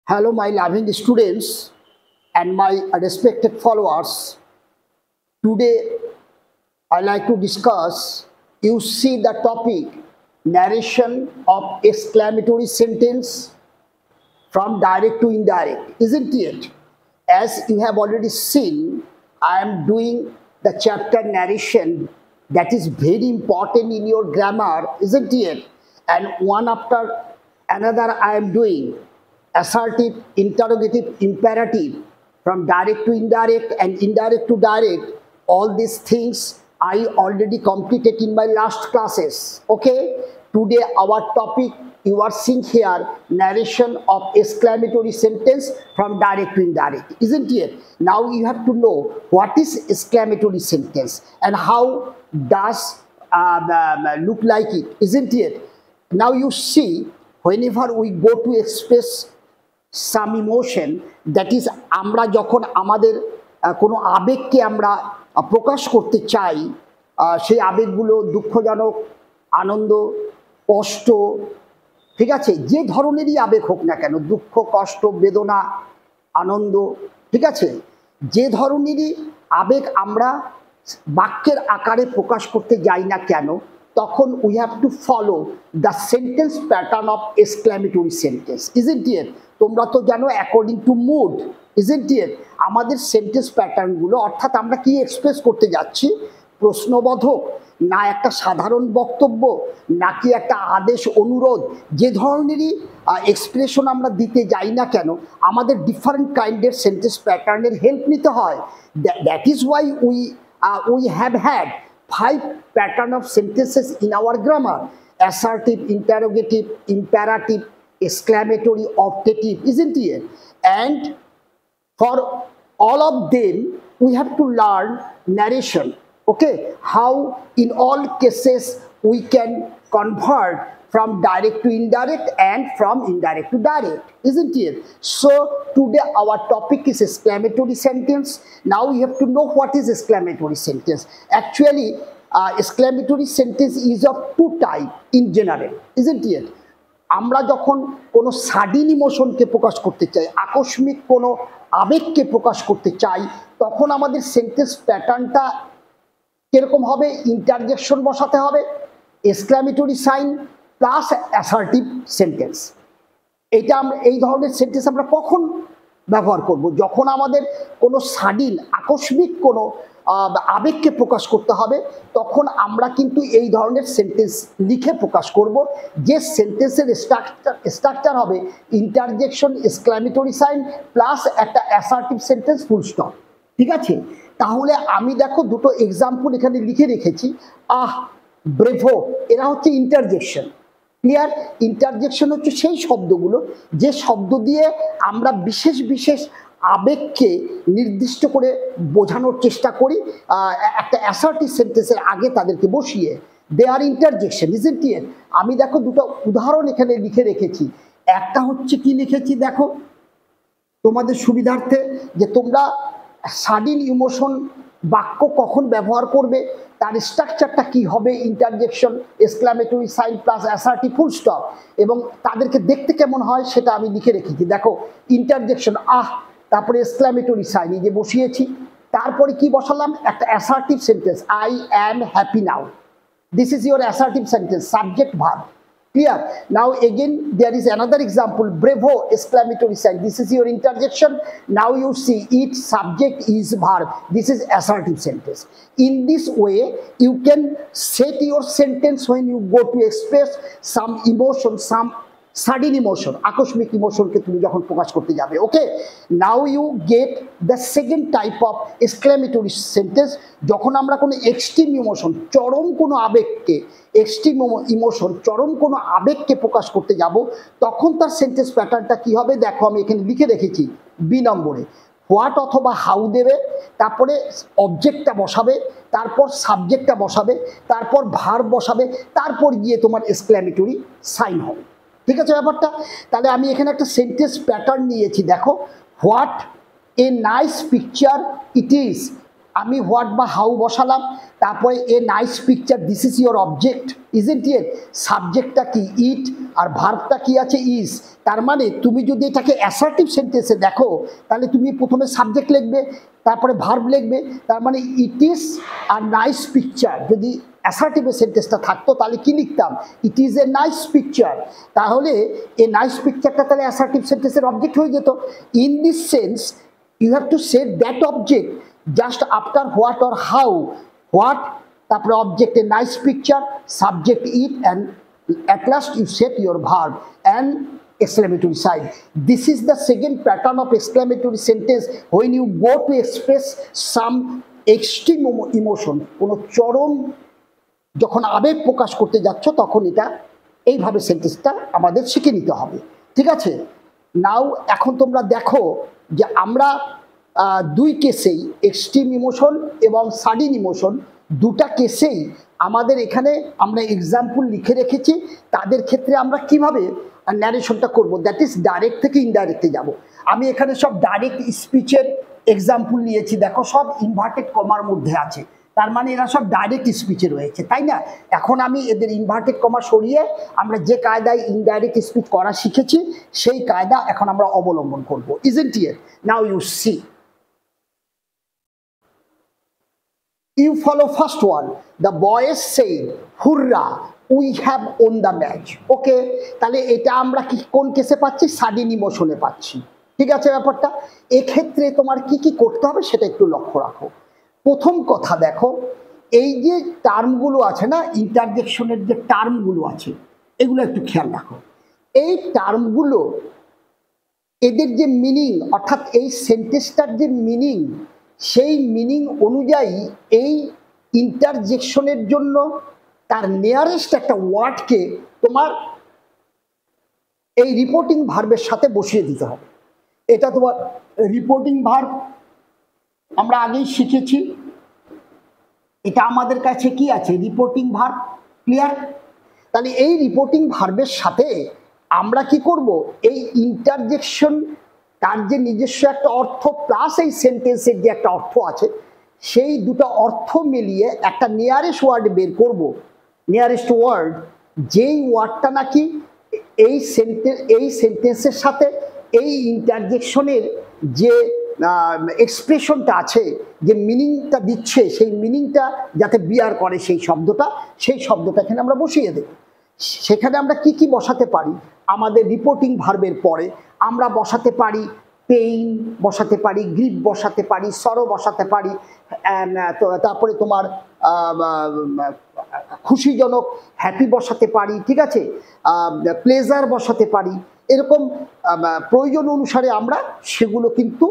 Hello, my loving students and my respected followers. Today, I like to discuss. You see the topic narration of exclamatory sentence from direct to indirect, isn't it? As you have already seen, I am doing the chapter narration that is very important in your grammar, isn't it? And one after another, I am doing assertive, interrogative, imperative, from direct to indirect and indirect to direct. All these things I already completed in my last classes. Okay, today our topic you are seeing here, narration of exclamatory sentence from direct to indirect, isn't it? Now you have to know what is exclamatory sentence and how does look like it, isn't it? Now you see, whenever we go to express some emotion, that is আমরা যখন আমাদের কোনো আবেগকে আমরা প্রকাশ করতে চাই, সেই আবেগগুলো দুঃখজনক, আনন্দ, কষ্ট, ঠিক আছে, যে ধরনেরই আবেগ হোক না কেন, দুঃখ, কষ্ট, বেদনা, আনন্দ, ঠিক আছে, যে ধরনেরই আবেগ আমরা বাক্যের আকারে প্রকাশ করতে যাই না কেন, তখন we have to follow the sentence pattern of exclamatory sentence, isn't it? তোমরা তো জানো according to mood, isn't it? আমাদের সেন্টেন্স প্যাটার্নগুলো, অর্থাৎ আমরা কি এক্সপ্রেস করতে যাচ্ছি, প্রশ্নবোধক না একটা সাধারণ বক্তব্য নাকি একটা আদেশ অনুরোধ, যে ধরনেরই এক্সপ্রেশন আমরা দিতে যাই না কেন, আমাদের ডিফারেন্ট কাইন্ডের সেন্টেন্স প্যাটার্নের হেল্প নিতে হয়। That is Y we have had 5 pattern of sentences in our grammar: assertive, interrogative, imperative, exclamatory, optative, isn't it? And for all of them we have to learn narration. Okay, how in all cases we can convert from direct to indirect and from indirect to direct, isn't it? So today our topic is exclamatory sentence. Now you have to know what is exclamatory sentence. Actually exclamatory sentence is of 2 types in general, isn't it? আমরা যখন কোনো sudden ইমোশনকে প্রকাশ করতে চাই, আকস্মিক কোনো আবেগকে প্রকাশ করতে চাই, তখন আমাদের সেন্টেন্স প্যাটার্নটা কিরকম হবে? ইন্টারজেকশন বসাতে হবে, exclamatory sign plus assertive sentence. এটা আমরা এই ধরনের সেন্টেন্স আমরা কখন ব্যবহার করব? যখন আমাদের কোনো সাডেন আকস্মিক কোনো আবেগকে প্রকাশ করতে হবে, তখন আমরা কিন্তু এই ধরনের সেন্টেন্স লিখে প্রকাশ করব, যে সেন্টেন্সের স্ট্রাকচার হবে ইন্টারজেকশন, এক্সক্লামেটরি সাইন প্লাস একটা অ্যাসার্টিভ সেন্টেন্স, ফুল স্টপ, ঠিক আছে? তাহলে আমি দেখো দুটো এক্সাম্পল এখানে লিখে রেখেছি। ব্রেভো, এরা হচ্ছে ইন্টারজেকশন। ক্লিয়ার? ইন্টারজেকশন হচ্ছে সেই শব্দগুলো যে শব্দ দিয়ে আমরা বিশেষ বিশেষ আবেগকে নির্দিষ্ট করে বোঝানোর চেষ্টা করি একটা অ্যাসার্টিভ সেন্টেন্সের আগে তাদেরকে বসিয়ে। দে আর ইন্টারজেকশন, ইজন্ট ইট? আমি দেখো দুটো উদাহরণ এখানে লিখে রেখেছি। একটা হচ্ছে কি লিখেছি দেখো তোমাদের সুবিধার্থে, যে তোমরা সাডেন ইমোশন বাক্য কখন ব্যবহার করবে, তার স্ট্রাকচারটা কি হবে, interjection, exclamatory sign plus assertive, full stop, এবং তাদেরকে দেখতে কেমন হয় সেটা আমি লিখে রেখেছি। দেখো ইন্টারজেকশন তারপরে এক্সক্লামেটরি সাইন এই যে বসিয়েছি, তারপরে কি বসালাম, একটা assertive sentence, I am happy now. This is your assertive sentence, subject verb. Clear? Now again there is another example, bravo, exclamatory sign. This is your interjection. Now you see it, subject is verb. This is assertive sentence. In this way you can set your sentence when you go to express some emotion, some sudden emotion, আকস্মিক ইমোশনকে তুমি যখন প্রকাশ করতে যাবে। Okay, now you get the second type of exclamatory sentence. যখন আমরা কোনো extreme emotion, চরম কোনো আবেগকে, এক্সট্রিম ইমোশন, চরম কোনো আবেগকে প্রকাশ করতে যাব, তখন তার সেন্টেন্স প্যাটার্নটা কি হবে? দেখো আমি এখানে লিখে রেখেছি বি নম্বরে, হোয়াট অথবা হাউ দেবে, তারপরে অবজেক্টটা বসাবে, তারপর সাবজেক্টটা বসাবে, তারপর ভার্ব বসাবে, তারপর গিয়ে তোমার এক্সক্লামেটরি সাইন হবে। ঠিক আছে ব্যাপারটা? তাহলে আমি এখানে একটা সেন্টেন্স প্যাটার্ন নিয়েছি। দেখো, what a nice picture it is, আমি হোয়াট বা হাউ বসালাম, তারপরে এ nice picture, this is your object, isn't it? সাবজেক্টটা কি ইট, আর ভার্বটা কি আছে ইজ। তার মানে তুমি যদি এটাকে অ্যাসার্টিভ সেন্টেন্সে দেখো তাহলে তুমি প্রথমে সাবজেক্ট লিখবে, তারপরে ভার্ব লিখবে। তার মানে it is a nice picture. যদি অ্যাসার্টিভ সেন্টেন্সটা থাকতো তাহলে কি লিখতাম? It is a nice picture. তাহলে এই নাইস পিকচারটা তাহলে অ্যাসার্টিভ সেন্টেন্সের অবজেক্ট হয়ে যেত। In this sense you have to set that object just after what or how. What, তারপরে object a nice picture, subject it, and at last you set your verb and exclamatory sign. This is the second pattern of exclamatory sentence when you go to express some extreme emotion. কোনো চরম যখন আবেগ প্রকাশ করতে যাচ্ছ তখন এটা এইভাবে সেন্টেন্সটা আমাদের শিখে নিতে হবে, ঠিক আছে? নাও এখন তোমরা দেখো যে আমরা দুই কেসেই এক্সট্রিম ইমোশন এবং সাডেন ইমোশন দুটা কেসেই আমাদের এখানে আমরা এক্সাম্পল লিখে রেখেছি। তাদের ক্ষেত্রে আমরা কিভাবে ন্যারেশনটা করব, দ্যাট ইজ ডাইরেক্ট থেকে ইনডাইরেক্টে যাব। আমি এখানে সব ডাইরেক্ট স্পিচের এক্সাম্পল নিয়েছি, দেখো সব ইনভার্টেড কমার মধ্যে আছে, তার মানে এরা সব ডাইরেক্ট স্পিচে রয়েছে, তাই না? এখন আমি এদের ইনভার্টেড কমা সরিয়ে আমরা যে কায়দায় ইনডাইরেক্ট স্পিচ করা শিখেছি সেই কায়দা এখন আমরা অবলম্বন করব, isn't it? Now you see, you follow first one. The boys said, "Hurrah, we have won the match." ওকে, তাহলে এটা আমরা কি কোন কেসে পাচ্ছি? সাডেন ইমোশনে পাচ্ছি, ঠিক আছে ব্যাপারটা? এক্ষেত্রে তোমার কি কি করতে হবে সেটা একটু লক্ষ্য রাখো। প্রথম কথা দেখো, এই যে টার্মগুলো আছে না, ইন্টারজেকশনের যে টার্মগুলো আছে এগুলো একটু খেয়াল রাখো। এই টার্মগুলো এদের যে মিনিং, অর্থাৎ এই সেন্টেন্সটার যে মিনিং, সেই মিনিং অনুযায়ী এই ইন্টারজেকশনের জন্য তার নিয়ারেস্ট একটা ওয়ার্ডকে তোমার এই রিপোর্টিং ভার্বের সাথে বসিয়ে দিতে হবে। এটা তোমার রিপোর্টিং ভার্ব আমরা আগেই শিখেছি, এটা আমাদের কাছে কি আছে? Reporting verb, clear? তাহলে এই রিপোর্টিং ভার্বের সাথে আমরা কি করব? এই ইন্টারজেকশন তার যে নিজস্ব একটা অর্থ প্লাস এই সেন্টেন্সের যে একটা অর্থ আছে সেই দুটো অর্থ মিলিয়ে একটা নিয়ারেস্ট ওয়ার্ড বের করব। নিয়ারেস্ট ওয়ার্ড, যেই ওয়ার্ডটা নাকি এই সেন্টেন্সের সাথে এই ইন্টারজেকশনের যে এক্সপ্রেশনটা আছে, যে মিনিংটা দিচ্ছে, সেই মিনিংটা যাতে বিয়ার করে সেই শব্দটা এখানে আমরা বসিয়ে দেব। সেখানে আমরা কি কি বসাতে পারি? আমাদের রিপোর্টিং ভার্বের পরে আমরা বসাতে পারি পেইন, বসাতে পারি গ্রিপ, বসাতে পারি সরো, বসাতে পারি তারপরে তোমার খুশিজনক হ্যাপি বসাতে পারি, ঠিক আছে? প্লেজার বসাতে পারি। এরকম প্রয়োজন অনুসারে আমরা সেগুলো কিন্তু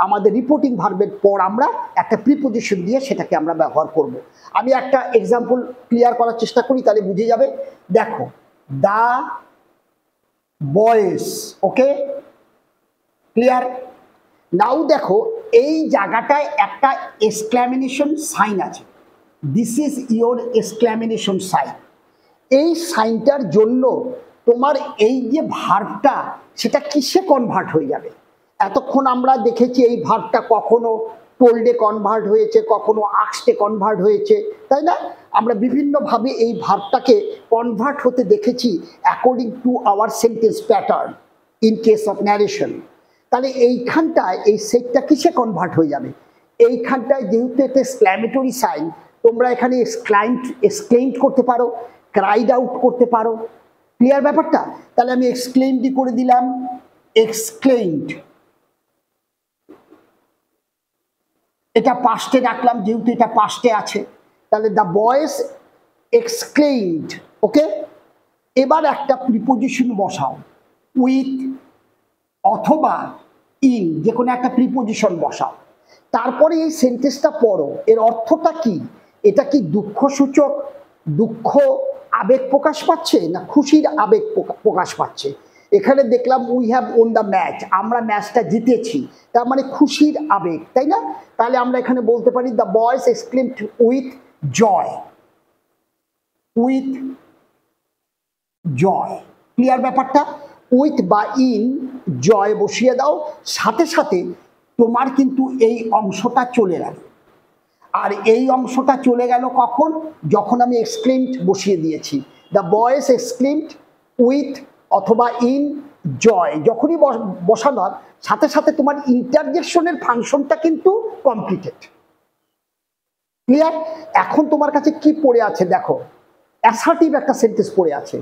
আমাদের রিপোর্টিং ভার্বের পর আমরা একটা প্রিপোজিশন দিয়ে সেটাকে আমরা ব্যবহার করব। আমি একটা এক্সাম্পল ক্লিয়ার করার চেষ্টা করি, তাহলে বুঝে যাবে। দেখো, দা বয়েজ, ওকে, ক্লিয়ার? নাও দেখো এই জায়গাটায় একটা এক্সক্লামেশন সাইন আছে, this is your exclamation sign. এই সাইনটার জন্য তোমার এই যে ভার্বটা সেটা কিসে কনভার্ট হয়ে যাবে? এতক্ষণ আমরা দেখেছি এই ভার্বটা কখনো টোল্ডে কনভার্ট হয়েছে, কখনো আক্সডে কনভার্ট হয়েছে, তাই না? আমরা বিভিন্নভাবে এই ভার্বটাকে কনভার্ট হতে দেখেছি according to our sentence pattern in case of narration. তাহলে এইখানটায় এই সেটটা কিসে কনভার্ট হয়ে যাবে? এইখানটায় যেহেতু এটা এক্সক্লামেটরি সাইন, তোমরা এখানে এক্সক্লেইমড করতে পারো, ক্রাইড আউট করতে পারো, ক্লিয়ার ব্যাপারটা? তাহলে আমি এক্সক্লেইমডই করে দিলাম, এক্সক্লেইমড। এটা পাস্টে রাখলাম যেহেতু এটা পাস্টে আছে, তাহলে দ্য বয়েজ এক্সক্লেইমড, ওকে? এবার একটা প্রিপোজিশন বসাও, উইথ অথবা ইন, যে কোনো একটা প্রিপোজিশন বসাও। তারপরে এই সেন্টেন্সটা পড়ো, এর অর্থটা কি? এটা কি দুঃখসূচক, দুঃখ আবেগ প্রকাশ পাচ্ছে, না খুশির আবেগ প্রকাশ পাচ্ছে? এখানে দেখলাম we have won the match, আমরা ম্যাচটা জিতেছি, তার মানে খুশির আবেগ, তাই না? তাহলে আমরা এখানে বলতে পারি the boys exclaimed with joy, with joy, clear ব্যাপারটা? উইথ বা ইন জয় বসিয়ে দাও, সাথে সাথে তোমার কিন্তু এই অংশটা চলে যাবে। আর এই অংশটা চলে গেল কখন, যখন আমি এক্সক্লেমড বসিয়ে দিয়েছি। দ্য বয়েজ এক্সক্লেমড উইথ অথবা ইন জয়, যখনই বসানোর সাথে সাথে তোমার ইন্টারজেকশনের ফাংশনটা কিন্তু কমপ্লিটেড। ক্লিয়ার? এখন তোমার কাছে কি পড়ে আছে দেখো, অ্যাসার্টিভ একটা সেন্টেন্স পড়ে আছে।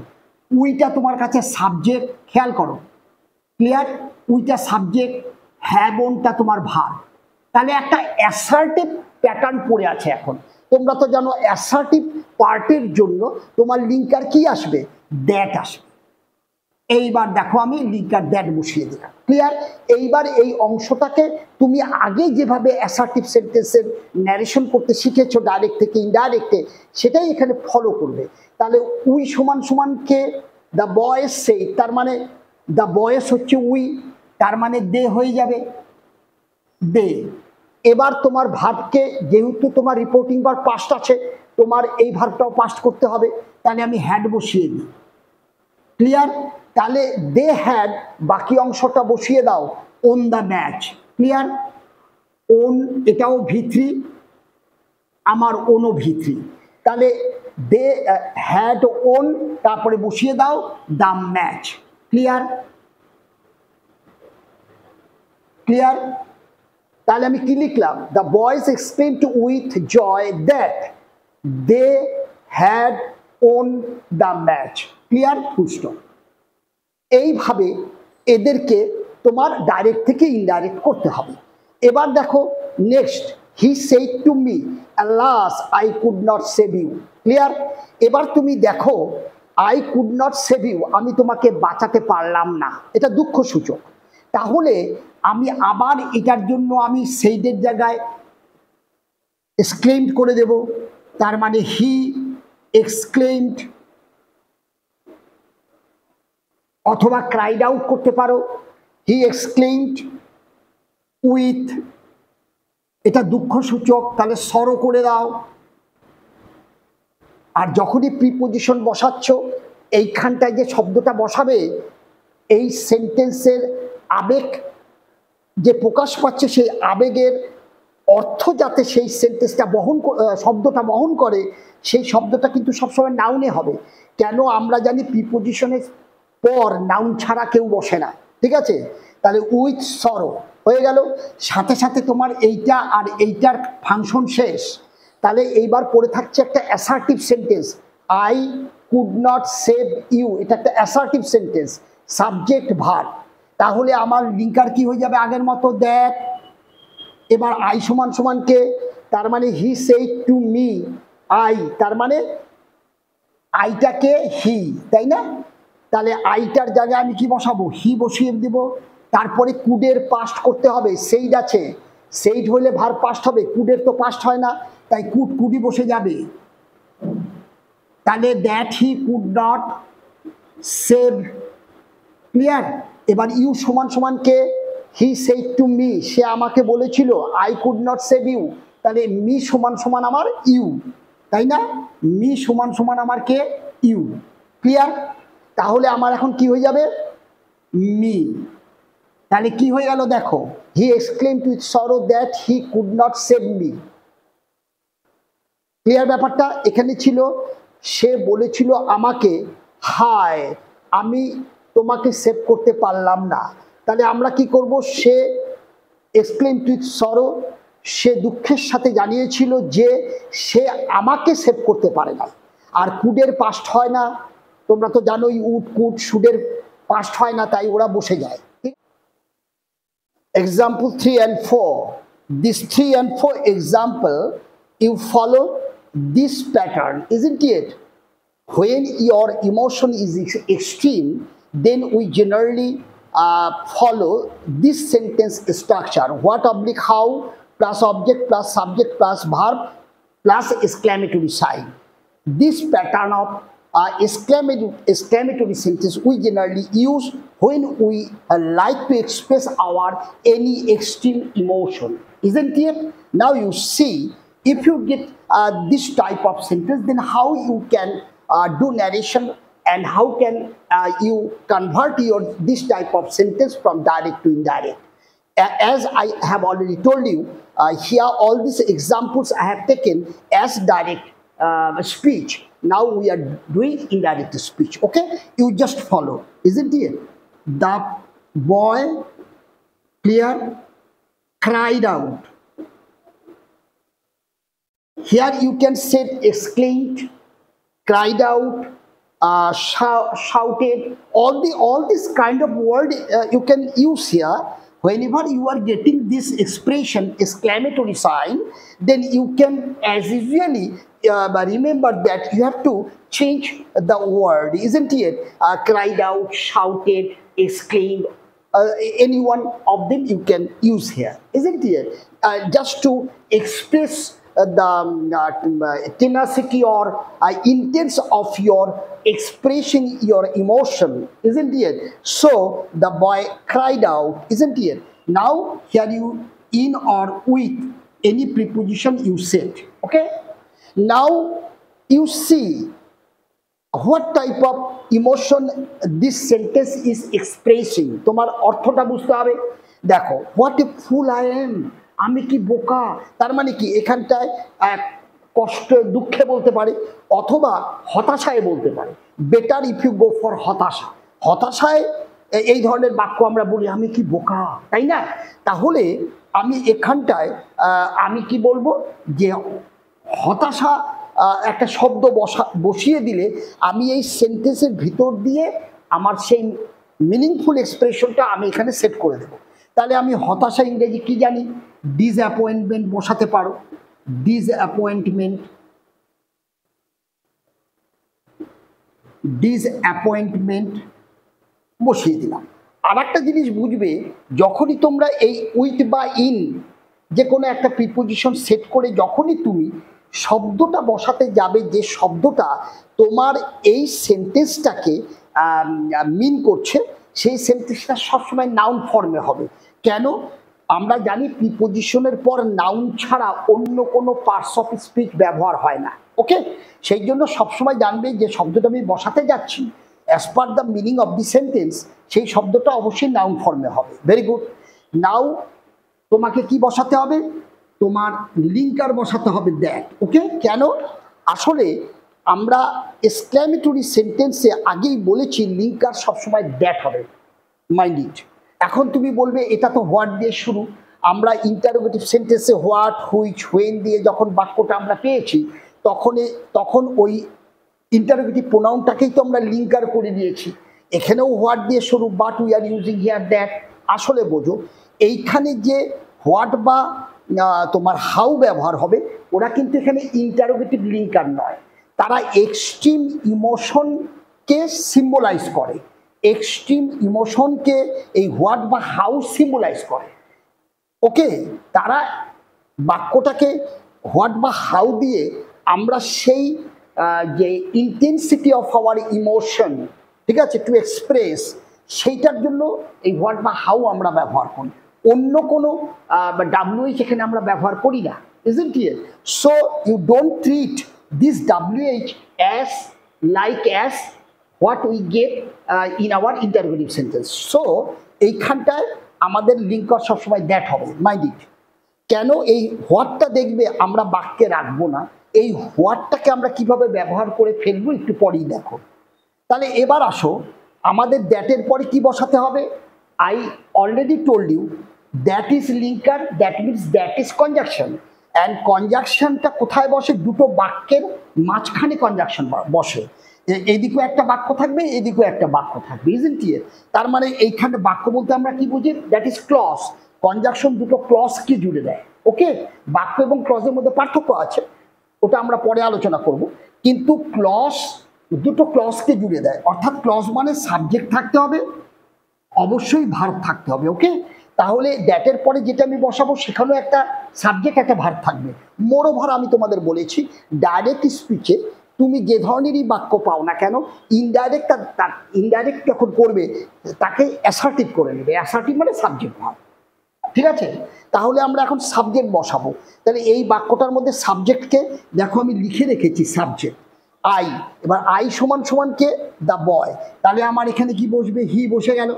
উইটা তোমার কাছে সাবজেক্ট, খেয়াল করো। ক্লিয়ার? উইটা সাবজেক্ট, হ্যাভ অনটা তোমার ভার্ব। তাহলে একটা অ্যাসার্টিভ প্যাটার্ন পড়ে আছে। এখন তোমরা তো জানো অ্যাসার্টিভ পার্টের জন্য তোমার লিঙ্কার কি আসবে, দ্যাট আসবে। এইবার দেখো আমি লিঙ্কার দ্যাট বসিয়ে দিলাম। ক্লিয়ার? এইবার এই অংশটাকে তুমি আগে যেভাবে অ্যাসার্টিভ সেন্টেন্সের ন্যারেশন করতে শিখেছো ডাইরেক্ট থেকে ইনডাইরেক্টে, সেটাই এখানে ফলো করবে। তাহলে উই সমান সমান কে, দ্য বয়েজ সেই, তার মানে দ্য বয়েজ হচ্ছে উই, তার মানে দে হয়ে যাবে দে। এবার তোমার ভার্বকে, যেহেতু তোমার রিপোর্টিং ভার্ব পাস্ট আছে, তোমার এই ভার্বটাও পাস্ট করতে হবে। তাহলে আমি হ্যাড বসিয়ে দিই। ক্লিয়ার? তাহলে দে হ্যাড, বাকি অংশটা বসিয়ে দাও অন দ্য ম্যাচ। ক্লিয়ার? ওন এটাও V3, আমার ওনও V3। তাহলে দে হ্যাড ওন, তারপরে বসিয়ে দাও দ্য ম্যাচ। ক্লিয়ার? ক্লিয়ার? তাহলে আমি কি লিখলাম, the boys exclaimed with joy that they had won the match. Clear? পুষ্ট। এইভাবে এদেরকে তোমার ডাইরেক্ট থেকে ইনডাইরেক্ট করতে হবে। এবার দেখো next, he said to me alas I could not save you। Clear? এবার তুমি দেখো I could not save you, আমি তোমাকে বাঁচাতে পারলাম না, এটা দুঃখ সূচক। তাহলে আমি আবার এটার জন্য আমি সেইডের জায়গায় এক্সক্লেইমড করে দেব। তার মানে হি এক্সক্লেইমড, অথবা ক্রাইড আউট করতে পারো, হি এক্সক্লেইমড উইথ, এটা দুঃখ সূচক, তাহলে সরো করে দাও। আর যখনই প্রিপোজিশন বসাচ্ছ, এইখানটায় যে শব্দটা বসাবে, এই সেন্টেন্সের আবেগ যে প্রকাশ পাচ্ছে, সেই আবেগের অর্থ যাতে সেই সেন্টেন্সটা শব্দটা বহন করে, সেই শব্দটা কিন্তু সবসময় নাউনে হবে। কেন? আমরা জানি প্রিপোজিশনের পর নাউন ছাড়া কেউ বসে না। ঠিক আছে? তাহলে উইথ সরো হয়ে গেল, সাথে সাথে তোমার এইটা আর এইটার ফাংশন শেষ। তাহলে এইবার পড়ে থাকছে একটা assertive sentence, I could not save you, এটা একটা অ্যাসার্টিভ সেন্টেন্স, সাবজেক্ট ভার্ব। তাহলে আমার লিঙ্কার কি হয়ে যাবে আগের মতো, দ্যাট। এবার আই সমান সমান কে, তার মানে হি সেড টু মি আই, তার মানে আইটাকে হি, তাই না? তাহলে আইটার জায়গায় আমি কি বসাবো, হি বসিয়ে দিব। তারপরে কুডের পাস্ট করতে হবে, সেইড আছে, সেইড হলে ভার্ব পাস্ট হবে, কুডের তো পাস্ট হয় না, তাই কুড কুডি বসে যাবে। তাহলে that he could not save. Clear? এবার ইউ সমান সমান কে, হি সেড টু মি, সে আমাকে বলেছিল I could not save you. তাহলে মি সমান সমান আমার ইউ, তাই না? মি সমান সমান আমার কে, ইউ। ক্লিয়ার? তাহলে আমার এখন কি হয়ে যাবে, মি। তাহলে কি হয়ে গেল দেখো, he exclaimed with sorrow that he could not save me. Clear ব্যাপারটা? এখানে ছিল সে বলেছিল আমাকে, হায় আমি তোমাকে সেভ করতে পারলাম না। তাহলে আমরা কি করব, সে এক্সক্লেমড উইথ সরো, সে দুঃখের সাথে জানিয়েছিল যে সে আমাকে সেভ করতে পারে না। আর কুডের পাস্ট হয় না, তোমরা তো জানোই উড কুড শুডের পাস্ট হয় না, তাই ওরা বসে যায়। Example 3 and 4. This 3 and 4 example, you follow this pattern, isn't it? When your emotion is extreme, then we generally follow this sentence structure. What oblique how plus object plus subject plus verb plus exclamatory sign. This pattern of exclamatory sentence we generally use when we like to express our any extreme emotion, isn't it? Now you see, if you get this type of sentence, then how you can do narration and how can you convert this type of sentence from direct to indirect. As I have already told you, here all these examples I have taken as direct speech. Now we are doing indirect speech. Okay, you just follow, isn't it? The boy, clear, cried out. Here you can say exclaimed, cried out, shouted. All this kind of word you can use here. Whenever you are getting this expression, exclamatory sign, then you can as usually remember that you have to change the word, isn't it? Cried out, shouted, exclaimed. Any one of them you can use here, isn't it? Just to express the tenacity or intents of your expressing your emotion, isn't it? So the boy cried out, isn't it? Now here you in or with any preposition you said. Okay, now you see what type of emotion this sentence is expressing. তোমার অর্থটা বুঝতে হবে। দেখো, what a fool I am, আমি কি বোকা। তার মানে কি এখানটায় কষ্টে দুঃখে বলতে পারে অথবা হতাশায় বলতে পারে। Better if you go for হতাশা। হতাশায় এই ধরনের বাক্য আমরা বলি আমি কি বোকা, তাই না? তাহলে আমি এখানটায় আমি কি বলবো যে হতাশা একটা শব্দ বসিয়ে দিলে আমি এই সেন্টেন্সের ভিতর দিয়ে আমার সেই মিনিংফুল এক্সপ্রেশনটা আমি এখানে সেট করে দেব। তাহলে আমি হতাশা ইংরেজি কি জানি? ডিসঅ্যাপয়েন্টমেন্ট বসাতে পারো। ডিসঅ্যাপয়েন্টমেন্ট বসিয়ে দিলাম। আর একটা জিনিস বুঝবে, যখনই তোমরা এই উইথ বা ইন যে কোনো একটা প্রিপোজিশন সেট করে যখনই তুমি শব্দটা বসাতে যাবে, যে শব্দটা তোমার এই সেন্টেন্সটাকে মিন করছে, সেই সেন্টেন্সটা সবসময় নাউন ফর্মে হবে। কেন? আমরা জানি প্রিপোজিশনের পর নাউন ছাড়া অন্য কোনো পার্টস অফ স্পিচ ব্যবহার হয় না। ওকে, সেই জন্য সবসময় জানবে যে শব্দটা আমি বসাতে যাচ্ছি as per the meaning of the sentence, সেই শব্দটা অবশ্যই নাউন ফর্মে হবে। Very good. নাও তোমাকে কি বসাতে হবে? তোমার লিঙ্কার বসাতে হবে দ্যাট। ওকে, কেন? আসলে আমরা এক্সক্লেমেটরি সেন্টেন্সে আগেই বলেছি লিঙ্কার সবসময় দ্যাট হবে, মাইন্ড ইট। এখন তুমি বলবে এটা তো হোয়াট দিয়ে শুরু। আমরা ইন্টারোগেটিভ সেন্টেন্সে হোয়াট, হুইচ, হোয়েন দিয়ে যখন বাক্যটা আমরা পেয়েছি তখন ওই ইন্টারোগেটিভ প্রোনাউনটাকেই তো আমরা লিঙ্কার করে দিয়েছি। এখানেও হোয়াট দিয়ে শুরু, but we are using here that. আসলে বোঝো, এইখানে যে হোয়াট বা তোমার হাউ ব্যবহার হবে, ওরা কিন্তু এখানে ইন্টারোগেটিভ লিঙ্কার নয়, তারা এক্সট্রিম ইমোশনকে সিম্বলাইজ করে। এক্সট্রিম ইমোশনকে এই হোয়াট বা হাউ সিম্বলাইজ করে। ওকে, তারা বাক্যটাকে হোয়াট বা হাউ দিয়ে আমরা সেই যে ইন্টেন্সিটি অফ আওয়ার ইমোশন, ঠিক আছে, টু এক্সপ্রেস, সেইটার জন্য এই হোয়াট বা হাউ আমরা ব্যবহার করি। অন্য কোনো WH এখানে আমরা ব্যবহার করি না, isn't it? So you don't treat this WH as like as what we get in our interrogative sentence. So এইখানটায় আমাদের লিঙ্কার সবসময় দ্যাট হবে, মাইন্ড ইট। কেন এই হোয়াটটা দেখবে আমরা বাক্যে রাখবো না, এই হোয়াটটাকে আমরা কিভাবে ব্যবহার করে ফেলবো একটু পরেই দেখো। তাহলে এবার আসো, আমাদের দ্যাটের পরে কি বসাতে হবে? I already told you that is linker, that means that is conjunction, and conjunctionটা কোথায় বসে? দুটো বাক্যের মাঝখানে কনজাংশন বসে। এইদিকেও একটা বাক্য থাকবে, এদিকেও একটা বাক্য থাকবে, isn't it? তার মানে এইখানে বাক্য বলতে আমরা কি বুঝি? That is clause. কনজাংশন দুটো ক্লজকে জুড়ে দেয়। ওকে, বাক্য এবং ক্লজের মধ্যে পার্থক্য আছে, ওটা আমরা পরে আলোচনা করব, কিন্তু ক্লজ দুটো ক্লজকে জুড়ে দেয়। অর্থাৎ ক্লজ মানে সাবজেক্ট থাকতে হবে, অবশ্যই ভার্ব থাকতে হবে। ওকে, তাহলে দ্যাটের পরে যেটা আমি বসাবো সেখানেও একটা সাবজেক্ট একটা ভার্ব থাকবে। মোরওভার আমি তোমাদের বলেছি ডাইরেক্ট স্পিচে তুমি যে ধরনেরই বাক্য পাও না কেন, ইনডাইরেক্ট যখন করবে তাকে অ্যাসার্টিভ করে নেবে। অ্যাসার্টিভ মানে সাবজেক্ট ভার্ব, ঠিক আছে? তাহলে আমরা এখন সাবজেক্ট বসাবো। তাহলে এই বাক্যটার মধ্যে সাবজেক্টকে দেখো আমি লিখে রেখেছি, সাবজেক্ট আই। এবার আই সমান সমান কে? The boy. তাহলে আমার এখানে কি বসবে? হি বসে গেল।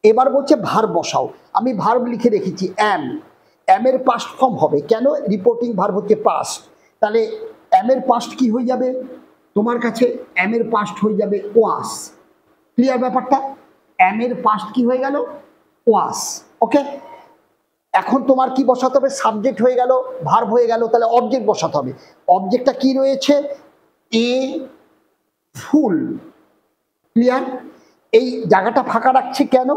এবার বলছে ভার্ব বসাও, আমি ভার্ব লিখে রেখেছি অ্যাম, অ্যামের পাস্ট ফর্ম হবে, কেন রিপোর্টিং ভার্ব হচ্ছে পাস্ট, তাহলে অ্যামের পাস্ট কি হয়ে যাবে তোমার কাছে, অ্যামের পাস্ট হয়ে যাবে ওয়াস। ক্লিয়ার ব্যাপারটা, অ্যামের পাস্ট কি হয়ে গেল, ওয়াস। ওকে, এখন তোমার কি বসাতে হবে, সাবজেক্ট হয়ে গেল, ভার্ব হয়ে গেল, তাহলে অবজেক্ট বসাতে হবে। অবজেক্টটা কি রয়েছে, এ ফুল। ক্লিয়ার, এই জায়গাটা ফাঁকা রাখছি কেন,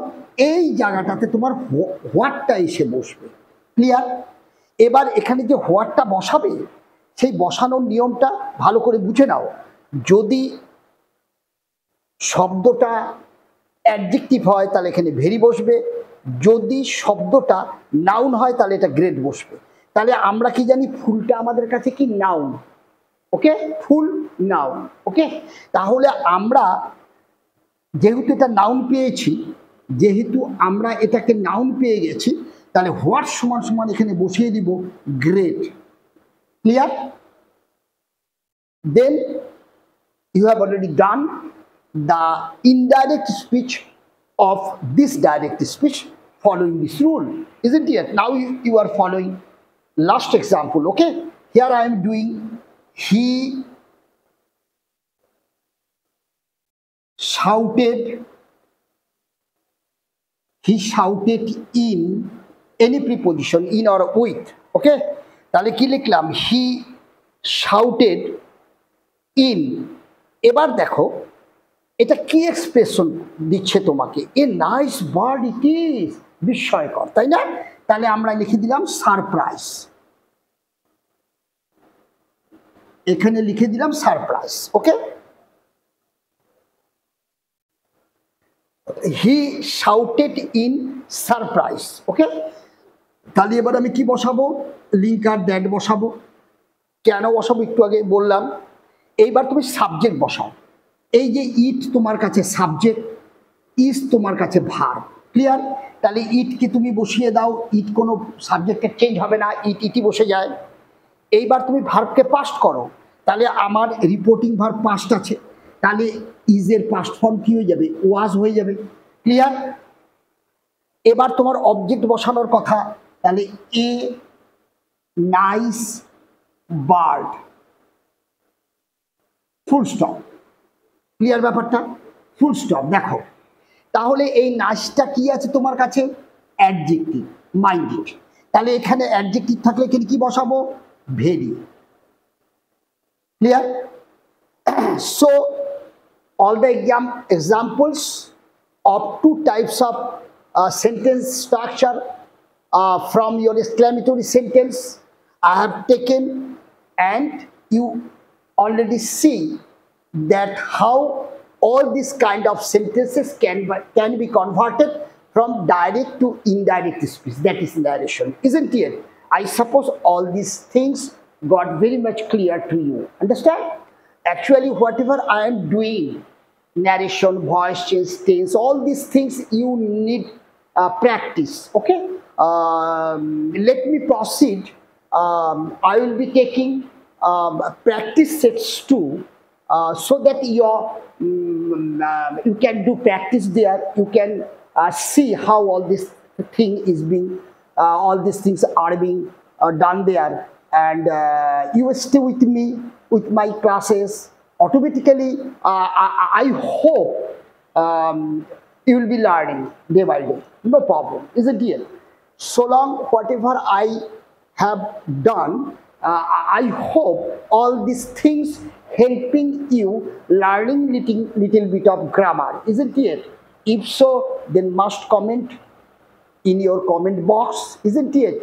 এই জায়গাটাতে তোমার হোয়াটটা এসে বসবে। ক্লিয়ার, এবার এখানে যে হোয়াটটা বসাবে সেই বসানোর নিয়মটা ভালো করে বুঝে নাও। যদি শব্দটা অ্যাডজেক্টিভ হয় তাহলে এখানে ভেরি বসবে, যদি শব্দটা নাউন হয় তাহলে এটা গ্রেড বসবে। তাহলে আমরা কি জানি, ফুলটা আমাদের কাছে কি নাউন। ওকে, ফুল নাউন। ওকে, তাহলে আমরা যেহেতু এটা নাউন পেয়েছি, যেহেতু আমরা এটাকে নাউন পেয়ে গেছি, তাহলে হোয়াট সমান সমান এখানে বসিয়ে দিব grade. Clear, then you have already done the indirect speech of this direct speech following this rule, isn't it? Now you are following last example. Okay, here I am doing he shouted in any preposition in or with. Okay, তাহলে কি লিখলাম, he shouted in। এবার দেখো এটা কি expression দিচ্ছে তোমাকে, a nice bird it is, বিস্ময়কর, তাই না? তাহলে আমরা লিখে দিলাম সারপ্রাইজ, এখানে লিখে দিলাম surprise. Okay, he shouted in surprise. Okay, তাহলে এবার আমি কি বসাবো, লিঙ্কার দ্যাট বসাবো। কেন বসাবো একটু আগে বললাম। এইবার তুমি সাবজেক্ট বসাও, এই যে ইট তোমার কাছে সাবজেক্ট, ইজ তোমার কাছে ভার্ব। ক্লিয়ার, তাহলে ইট কি তুমি বসিয়ে দাও, ইট কোনো সাবজেক্টের চেঞ্জ হবে না, ইট ইটি বসে যায়। এইবার তুমি ভার্বকে পাস্ট করো, তাহলে আমার রিপোর্টিং ভার্ব পাস্ট আছে, তাহলে ইজের পাস্ট ফর্ম কি হয়ে যাবে, ওয়াজ হয়ে যাবে। ক্লিয়ার, এবার তোমার অবজেক্ট বসানোর কথা, তাহলে a nice bird, full stop. Clear ব্যাপারটা, ফুল স্টপ। দেখো তাহলে এই নাইসটা কি আছে তোমার কাছে, অ্যাডজেক্টিভ, মাইন্ডেড। তাহলে এখানে অ্যাডজেক্টিভ থাকলে এখানে কি বসাবো, very. Clear, so all the examples of two types of sentence structure from your exclamatory sentence I have taken, and you already see that how all these kind of sentences can be converted from direct to indirect speech, that is narration, isn't it? I suppose all these things got very much clear to you. Understand? Actually, whatever I am doing, narration, voice change, tense, all these things you need practice. Okay, let me proceed. I will be taking practice sets too, so that you can do practice there. You can see how all this thing is being, all these things are being done there, and you will stay with me with my classes. Automatically, I hope you will be learning day by day. No problem, isn't it? So long, whatever I have done, I hope all these things helping you learning little bit of grammar, isn't it? If so, then must comment in your comment box, isn't it?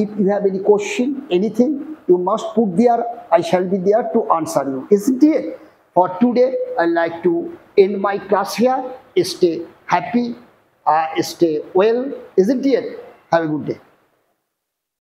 If you have any question, anything, you must put there. I shall be there to answer you, isn't it? For today, I like to end my class here. Stay happy, stay well, isn't it? Have a good day.